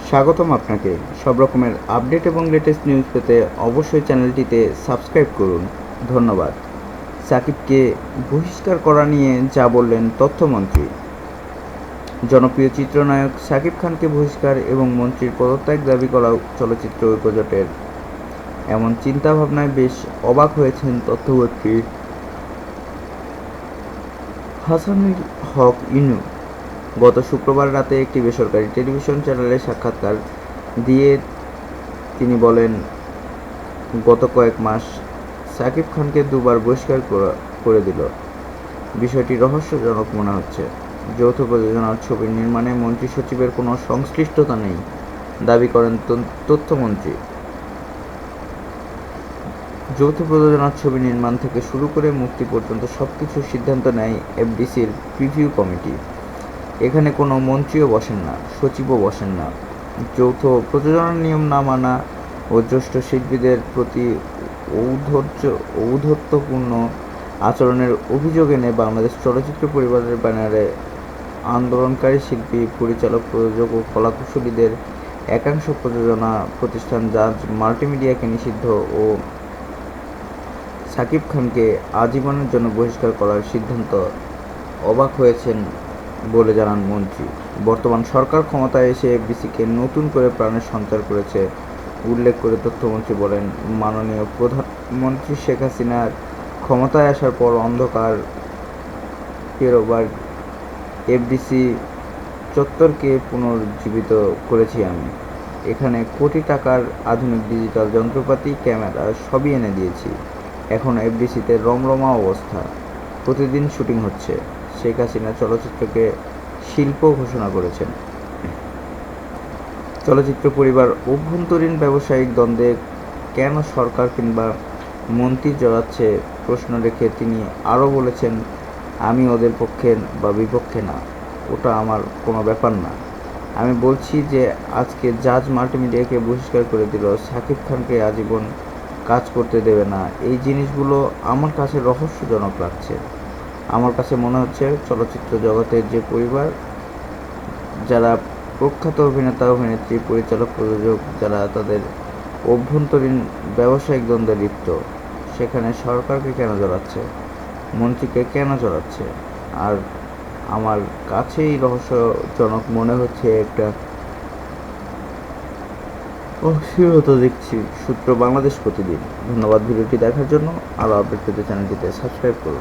স্বাগতম আপনাকে। সব রকমের আপডেট এবং লেটেস্ট নিউজ পেতে অবশ্যই চ্যানেলটিতে সাবস্ক্রাইব করুন। ধন্যবাদ। সাকিবকে বহিষ্কার করা নিয়ে যা বললেন তথ্যমন্ত্রী। জনপ্রিয় চিত্রনায়ক সাকিব খানকে বহিষ্কার এবং মন্ত্রীর পদত্যাগ দাবি করা চলচ্চিত্র ঐক্যজোটের এমন চিন্তাভাবনায় বেশ অবাক হয়েছেন তথ্যমন্ত্রী হাসানুল হক ইনু। গত শুক্রবার রাতে একটি বেসরকারি টেলিভিশন চ্যানেলে সাক্ষাৎকার দিয়ে তিনি বলেন, গত কয়েক মাস সাকিব খানকে দুবার বহিষ্কার করে দিল। বিষয়টি রহস্যজনক মনে হচ্ছে। যৌথ প্রযোজনার ছবির নির্মাণে মন্ত্রী সচিবের কোনো সংশ্লিষ্টতা নেই দাবি করেন তথ্যমন্ত্রী। যৌথ প্রযোজনার ছবি নির্মাণ থেকে শুরু করে মুক্তি পর্যন্ত সবকিছুর সিদ্ধান্ত নেয় এফডিসির প্রিভিউ কমিটি। এখানে কোনো মন্ত্রীও বসেন না, সচিবও বসেন না। যৌথ প্রযোজনার নিয়ম না মানা ও জ্যেষ্ঠ শিল্পীদের প্রতি ঔদ্ধত্যপূর্ণ আচরণের অভিযোগ এনে বাংলাদেশ চলচ্চিত্র পরিবারের ব্যানারে আন্দোলনকারী শিল্পী, পরিচালক, প্রযোজক ও কলাকুশলীদের একাংশ প্রযোজনা প্রতিষ্ঠান জাজ মাল্টিমিডিয়াকে নিষিদ্ধ ও সাকিব খানকে আজীবনের জন্য বহিষ্কার করার সিদ্ধান্ত অবাক হয়েছেন বলে জানান মন্ত্রী। বর্তমান সরকার ক্ষমতায় এসে এফডিসিকে নতুন করে প্রাণের সঞ্চার করেছে উল্লেখ করে তথ্যমন্ত্রী বলেন, মাননীয় প্রধানমন্ত্রী শেখ হাসিনার ক্ষমতায় আসার পর অন্ধকার পেরোবার এফডিসি চত্বরকে পুনর্জীবিত করেছি আমি। এখানে কোটি টাকার আধুনিক ডিজিটাল যন্ত্রপাতি, ক্যামেরা সবই এনে দিয়েছি। এখন এফডিসিতে রমরমা অবস্থা, প্রতিদিন শুটিং হচ্ছে। শেখ হাসিনা চলচ্চিত্রকে শিল্প ঘোষণা করেছেন। চলচ্চিত্র পরিবার অভ্যন্তরীণ ব্যবসায়িক দ্বন্দ্বে কেন সরকার কিংবা মন্ত্রী জড়াচ্ছে প্রশ্ন রেখে তিনি আরও বলেছেন, আমি ওদের পক্ষে বা বিপক্ষে না, ওটা আমার কোনো ব্যাপার না। আমি বলছি যে আজকে জাজ মাল্টিমিডিয়াকে বহিষ্কার করে দিল, সাকিব খানকে আজীবন কাজ করতে দেবে না, এই জিনিসগুলো আমার কাছে রহস্যজনক লাগছে। আমার কাছে মনে হচ্ছে চলচ্চিত্র জগতের যে পরিবার, যারা প্রখ্যাত অভিনেতা, অভিনেত্রী, পরিচালক, প্রযোজক, যারা তাদের অভ্যন্তরীণ ব্যবসায়িক দ্বন্দ্বে লিপ্ত, সেখানে সরকারকে কেন জড়াচ্ছে, মন্ত্রীকে কেন জড়াচ্ছে। আর আমার কাছেই রহস্যজনক মনে হচ্ছে একটা অস্থিরতা দেখছি। সূত্র বাংলাদেশ প্রতিদিন। ধন্যবাদ ভিডিওটি দেখার জন্য। আরও আপডেট পেতে চ্যানেলটিতে সাবস্ক্রাইব করুন।